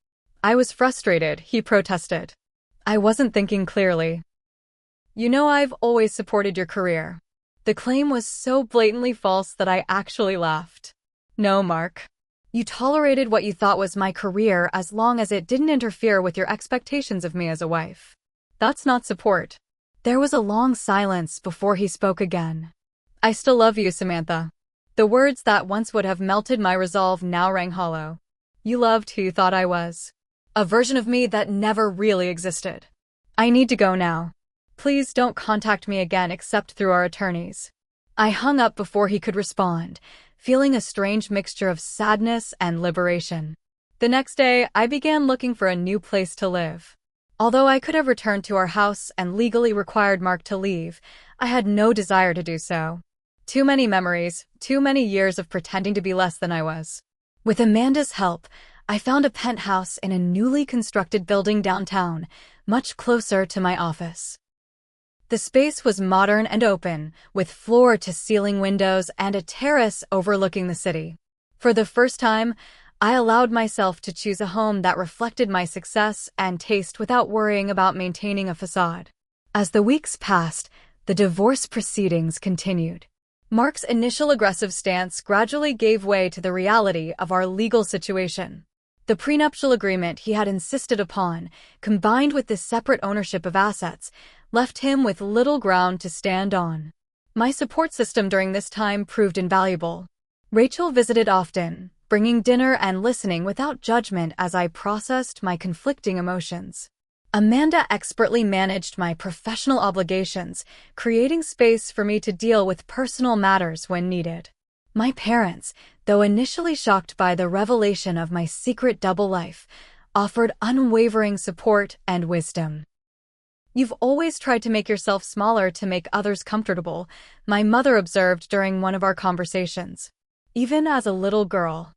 Speaker 1: I was frustrated, he protested. I wasn't thinking clearly. You know, I've always supported your career. The claim was so blatantly false that I actually laughed. No, Mark. You tolerated what you thought was my career as long as it didn't interfere with your expectations of me as a wife. That's not support. There was a long silence before he spoke again. I still love you, Samantha. The words that once would have melted my resolve now rang hollow. You loved who you thought I was. A version of me that never really existed. I need to go now. Please don't contact me again except through our attorneys. I hung up before he could respond, feeling a strange mixture of sadness and liberation. The next day, I began looking for a new place to live. Although I could have returned to our house and legally required Mark to leave, I had no desire to do so. Too many memories, too many years of pretending to be less than I was. With Amanda's help, I found a penthouse in a newly constructed building downtown, much closer to my office. The space was modern and open, with floor-to-ceiling windows and a terrace overlooking the city. For the first time, I allowed myself to choose a home that reflected my success and taste without worrying about maintaining a facade. As the weeks passed, the divorce proceedings continued. Mark's initial aggressive stance gradually gave way to the reality of our legal situation. The prenuptial agreement he had insisted upon, combined with the separate ownership of assets, left him with little ground to stand on. My support system during this time proved invaluable. Rachel visited often, bringing dinner and listening without judgment as I processed my conflicting emotions. Amanda expertly managed my professional obligations, creating space for me to deal with personal matters when needed. My parents, though initially shocked by the revelation of my secret double life, offered unwavering support and wisdom. "You've always tried to make yourself smaller to make others comfortable," my mother observed during one of our conversations. "Even as a little girl.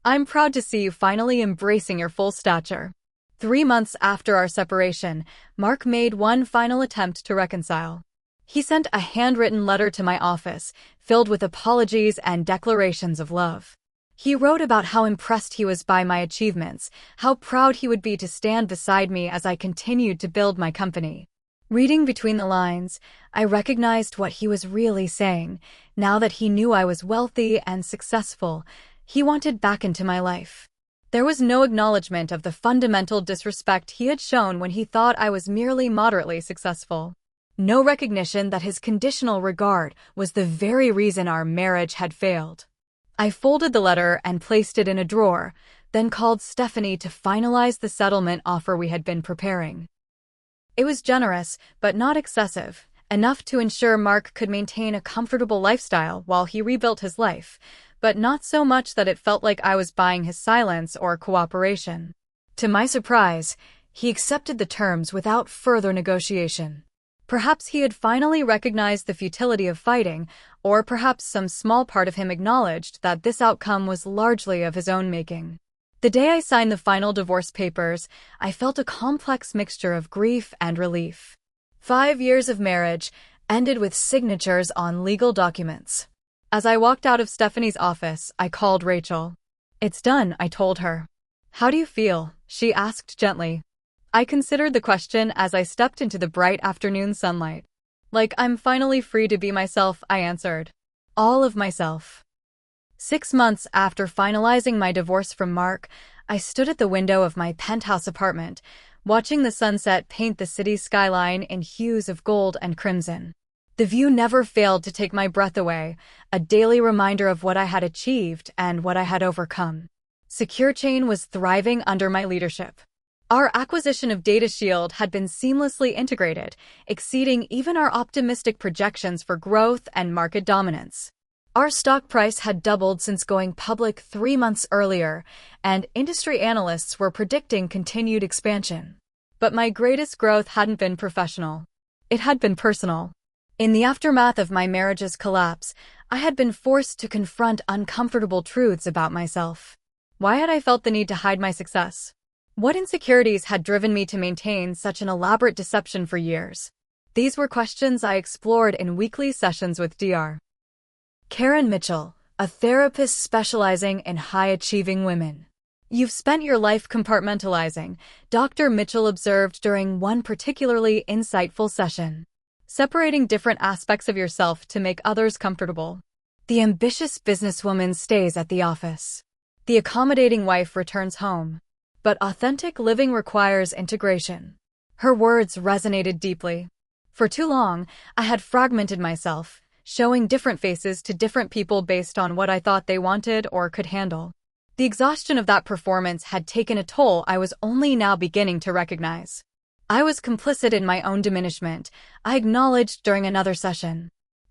Speaker 1: I'm proud to see you finally embracing your full stature." 3 months after our separation, Mark made one final attempt to reconcile. He sent a handwritten letter to my office, filled with apologies and declarations of love. He wrote about how impressed he was by my achievements, how proud he would be to stand beside me as I continued to build my company. Reading between the lines, I recognized what he was really saying. Now that he knew I was wealthy and successful, he wanted back into my life. There was no acknowledgement of the fundamental disrespect he had shown when he thought I was merely moderately successful. No recognition that his conditional regard was the very reason our marriage had failed. I folded the letter and placed it in a drawer, then called Stephanie to finalize the settlement offer we had been preparing. It was generous, but not excessive, enough to ensure Mark could maintain a comfortable lifestyle while he rebuilt his life, but not so much that it felt like I was buying his silence or cooperation. To my surprise, he accepted the terms without further negotiation. Perhaps he had finally recognized the futility of fighting, or perhaps some small part of him acknowledged that this outcome was largely of his own making. The day I signed the final divorce papers, I felt a complex mixture of grief and relief. 5 years of marriage ended with signatures on legal documents. As I walked out of Stephanie's office, I called Rachel. "It's done," I told her. "How do you feel?" she asked gently. I considered the question as I stepped into the bright afternoon sunlight. "Like I'm finally free to be myself," I answered. "All of myself." 6 months after finalizing my divorce from Mark, I stood at the window of my penthouse apartment, watching the sunset paint the city's skyline in hues of gold and crimson. The view never failed to take my breath away, a daily reminder of what I had achieved and what I had overcome. SecureChain was thriving under my leadership. Our acquisition of DataShield had been seamlessly integrated, exceeding even our optimistic projections for growth and market dominance. Our stock price had doubled since going public 3 months earlier, and industry analysts were predicting continued expansion. But my greatest growth hadn't been professional. It had been personal. In the aftermath of my marriage's collapse, I had been forced to confront uncomfortable truths about myself. Why had I felt the need to hide my success? What insecurities had driven me to maintain such an elaborate deception for years? These were questions I explored in weekly sessions with Dr. Karen Mitchell, a therapist specializing in high-achieving women. "You've spent your life compartmentalizing," Dr. Mitchell observed during one particularly insightful session. "Separating different aspects of yourself to make others comfortable. The ambitious businesswoman stays at the office. The accommodating wife returns home. But authentic living requires integration." Her words resonated deeply. For too long, I had fragmented myself, showing different faces to different people based on what I thought they wanted or could handle. The exhaustion of that performance had taken a toll I was only now beginning to recognize. I was complicit in my own diminishment, I acknowledged during another session.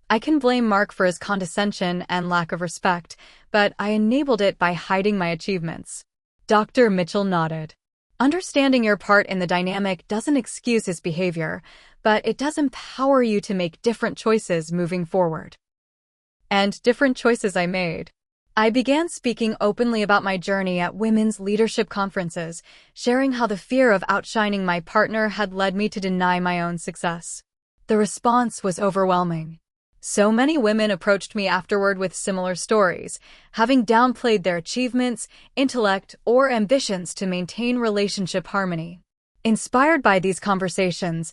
Speaker 1: I can blame Mark for his condescension and lack of respect, but I enabled it by hiding my achievements. Dr. Mitchell nodded. "Understanding your part in the dynamic doesn't excuse his behavior, but it does empower you to make different choices moving forward." And different choices I made. I began speaking openly about my journey at women's leadership conferences, sharing how the fear of outshining my partner had led me to deny my own success. The response was overwhelming. So many women approached me afterward with similar stories, having downplayed their achievements, intellect, or ambitions to maintain relationship harmony. Inspired by these conversations,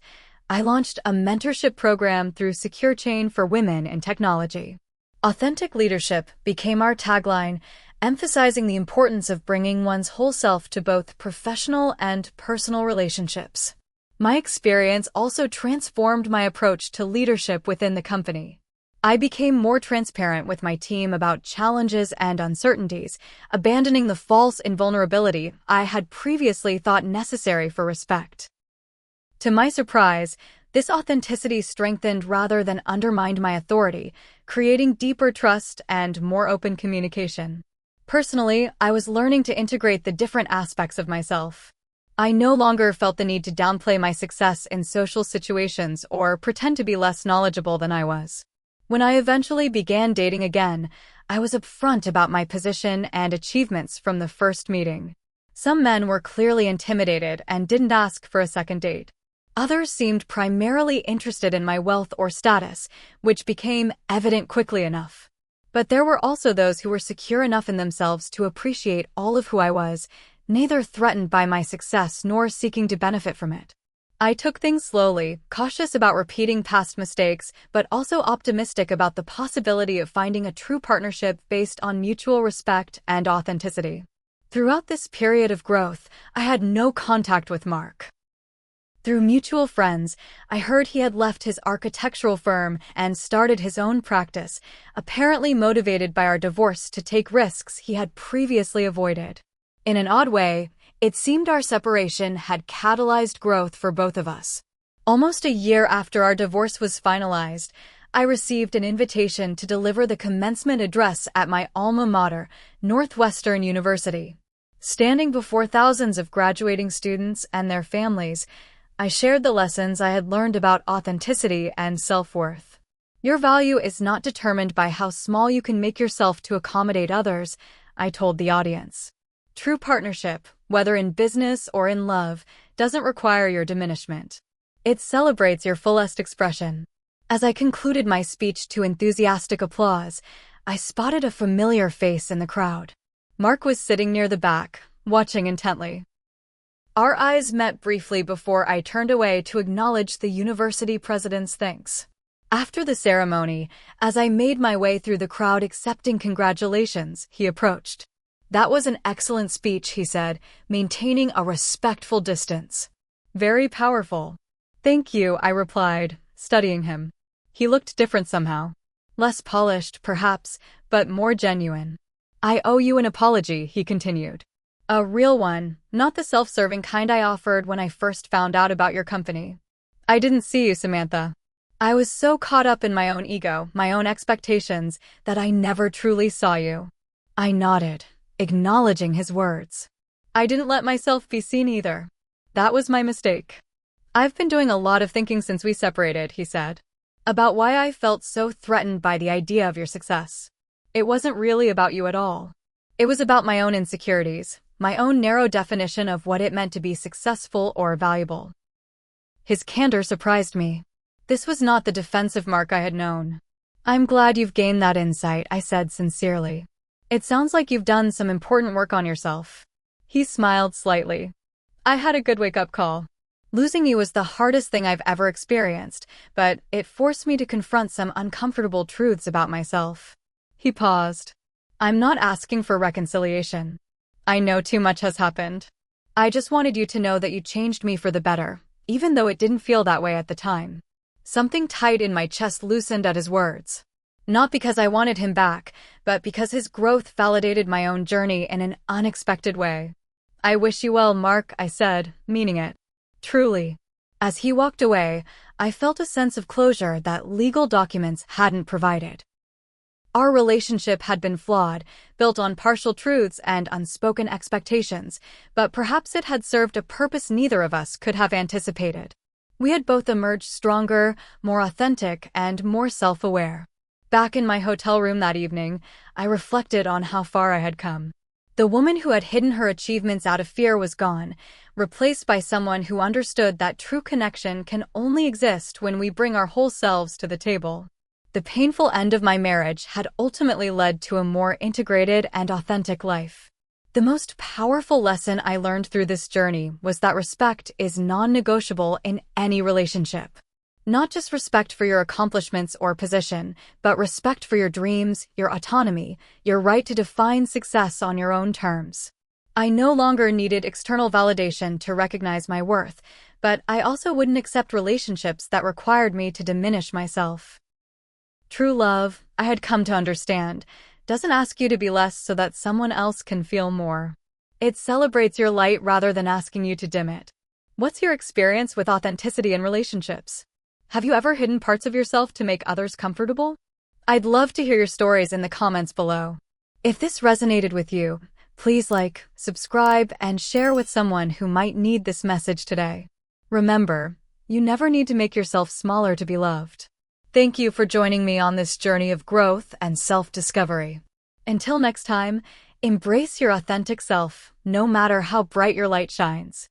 Speaker 1: I launched a mentorship program through SecureChain for women in technology. Authentic leadership became our tagline, emphasizing the importance of bringing one's whole self to both professional and personal relationships. My experience also transformed my approach to leadership within the company. I became more transparent with my team about challenges and uncertainties, abandoning the false invulnerability I had previously thought necessary for respect. To my surprise, this authenticity strengthened rather than undermined my authority, creating deeper trust and more open communication. Personally, I was learning to integrate the different aspects of myself. I no longer felt the need to downplay my success in social situations or pretend to be less knowledgeable than I was. When I eventually began dating again, I was upfront about my position and achievements from the first meeting. Some men were clearly intimidated and didn't ask for a second date. Others seemed primarily interested in my wealth or status, which became evident quickly enough. But there were also those who were secure enough in themselves to appreciate all of who I was, neither threatened by my success nor seeking to benefit from it. I took things slowly, cautious about repeating past mistakes, but also optimistic about the possibility of finding a true partnership based on mutual respect and authenticity. Throughout this period of growth, I had no contact with Mark. Through mutual friends, I heard he had left his architectural firm and started his own practice, apparently motivated by our divorce to take risks he had previously avoided. In an odd way, it seemed our separation had catalyzed growth for both of us. Almost a year after our divorce was finalized, I received an invitation to deliver the commencement address at my alma mater, Northwestern University. Standing before thousands of graduating students and their families, I shared the lessons I had learned about authenticity and self-worth. Your value is not determined by how small you can make yourself to accommodate others, I told the audience. True partnership, whether in business or in love, doesn't require your diminishment. It celebrates your fullest expression. As I concluded my speech to enthusiastic applause, I spotted a familiar face in the crowd. Mark was sitting near the back, watching intently. Our eyes met briefly before I turned away to acknowledge the university president's thanks. After the ceremony, as I made my way through the crowd accepting congratulations, he approached. That was an excellent speech, he said, maintaining a respectful distance. Very powerful. Thank you, I replied, studying him. He looked different somehow. Less polished, perhaps, but more genuine. I owe you an apology, he continued. A real one, not the self-serving kind I offered when I first found out about your company. I didn't see you, Samantha. I was so caught up in my own ego, my own expectations, that I never truly saw you. I nodded, acknowledging his words. I didn't let myself be seen either. That was my mistake. I've been doing a lot of thinking since we separated, he said, about why I felt so threatened by the idea of your success. It wasn't really about you at all. It was about my own insecurities, my own narrow definition of what it meant to be successful or valuable. His candor surprised me. This was not the defensive Mark I had known. I'm glad you've gained that insight, I said sincerely. It sounds like you've done some important work on yourself. He smiled slightly. I had a good wake-up call. Losing you was the hardest thing I've ever experienced, but it forced me to confront some uncomfortable truths about myself. He paused. I'm not asking for reconciliation. I know too much has happened. I just wanted you to know that you changed me for the better, even though it didn't feel that way at the time. Something tight in my chest loosened at his words. Not because I wanted him back, but because his growth validated my own journey in an unexpected way. I wish you well, Mark, I said, meaning it. Truly. As he walked away, I felt a sense of closure that legal documents hadn't provided. Our relationship had been flawed, built on partial truths and unspoken expectations, but perhaps it had served a purpose neither of us could have anticipated. We had both emerged stronger, more authentic, and more self-aware. Back in my hotel room that evening, I reflected on how far I had come. The woman who had hidden her achievements out of fear was gone, replaced by someone who understood that true connection can only exist when we bring our whole selves to the table. The painful end of my marriage had ultimately led to a more integrated and authentic life. The most powerful lesson I learned through this journey was that respect is non-negotiable in any relationship. Not just respect for your accomplishments or position, but respect for your dreams, your autonomy, your right to define success on your own terms. I no longer needed external validation to recognize my worth, but I also wouldn't accept relationships that required me to diminish myself. True love, I had come to understand, doesn't ask you to be less so that someone else can feel more. It celebrates your light rather than asking you to dim it. What's your experience with authenticity in relationships? Have you ever hidden parts of yourself to make others comfortable? I'd love to hear your stories in the comments below. If this resonated with you, please like, subscribe, and share with someone who might need this message today. Remember, you never need to make yourself smaller to be loved. Thank you for joining me on this journey of growth and self-discovery. Until next time, embrace your authentic self, no matter how bright your light shines.